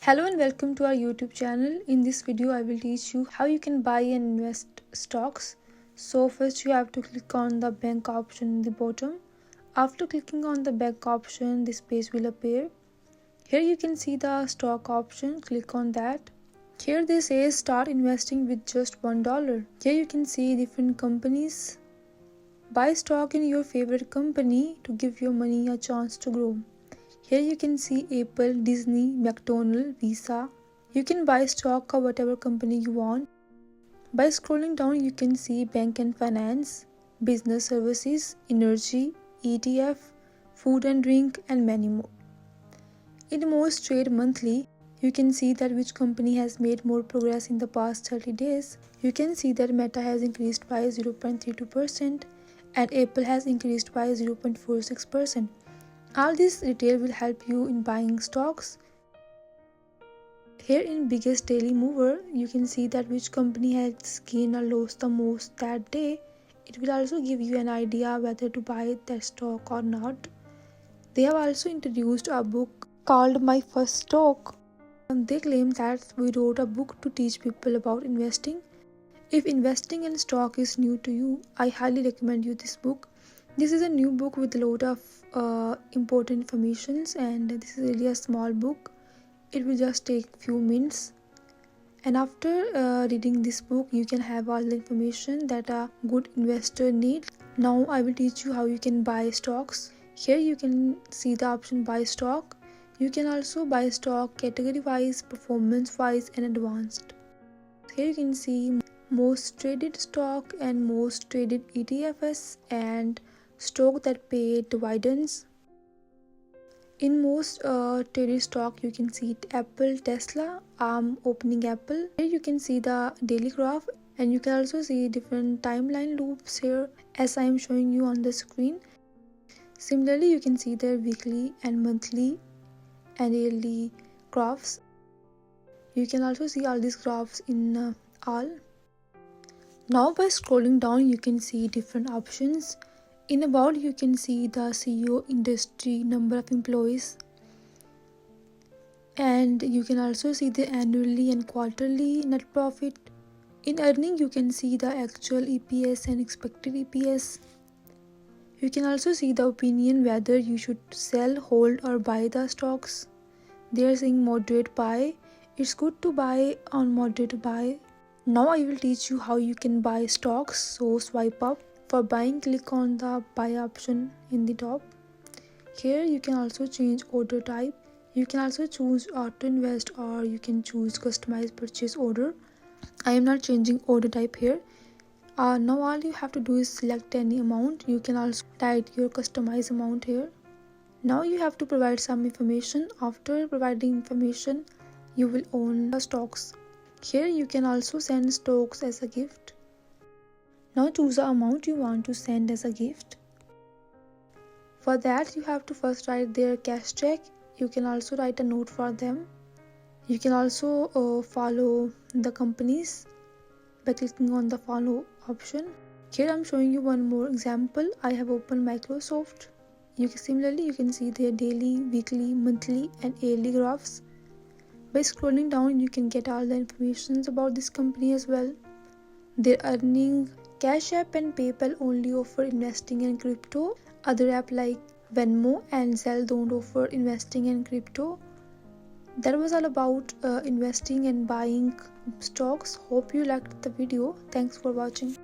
Hello and welcome to our YouTube channel. In this video I will teach you how you can buy and invest stocks. So first you have to click on the bank option in the bottom. After clicking on the bank option, this page will appear. Here you can see the stock option. Click on that. Here they say start investing with just $1. Here you can see different companies. Buy stock in your favorite company to give your money a chance to grow. Here you can see Apple, Disney, McDonald's, Visa. You can buy stock of whatever company you want. By scrolling down you can see bank and finance, business services, energy, ETF, food and drink and many more. In most trade monthly, you can see that which company has made more progress in the past 30 days. You can see that Meta has increased by 0.32% and Apple has increased by 0.46%. All this detail will help you in buying stocks. Here in biggest daily mover, you can see that which company has gained or lost the most that day. It will also give you an idea whether to buy that stock or not. They have also introduced a book called My First Stock. And they claim that we wrote a book to teach people about investing. If investing in stock is new to you, I highly recommend you this book. This is a new book with a lot of important informations, and this is really a small book. It will just take few minutes, and after reading this book you can have all the information that a good investor needs. Now I will teach you how you can buy stocks. Here you can see the option buy stock. You can also buy stock category wise, performance wise and advanced. Here you can see most traded stock and most traded ETFs and stock that pay dividends. In most traded stock you can see Apple, Tesla, opening Apple. Here you can see the daily graph, and you can also see different timeline loops here as I am showing you on the screen. Similarly you can see their weekly and monthly and yearly graphs. You can also see all these graphs in all. Now by scrolling down you can see different options. In about you can see the CEO, industry, number of employees, and you can also see the annually and quarterly net profit. In earning you can see the actual EPS and expected EPS. You can also see the opinion whether you should sell, hold or buy the stocks. They are saying moderate buy. It's good to buy on moderate buy. Now I will teach you how you can buy stocks. So swipe up. For buying, click on the buy option in the top. Here you can also change order type. You can also choose auto invest, or you can choose customize purchase order. I am not changing order type here. Now all you have to do is select any amount. You can also type your customized amount here. Now you have to provide some information. After providing information, you will own the stocks. Here you can also send stocks as a gift. Now choose the amount you want to send as a gift. For that you have to first write their cash check. You can also write a note for them. You can also follow the companies by clicking on the follow option. Here I am showing you one more example. I have opened Microsoft. Similarly you can see their daily, weekly, monthly and yearly graphs. By scrolling down you can get all the information about this company as well. Their earning. Cash App and PayPal only offer investing in crypto. Other app like Venmo and Zelle don't offer investing in crypto. That was all about investing and buying stocks. Hope you liked the video. Thanks for watching.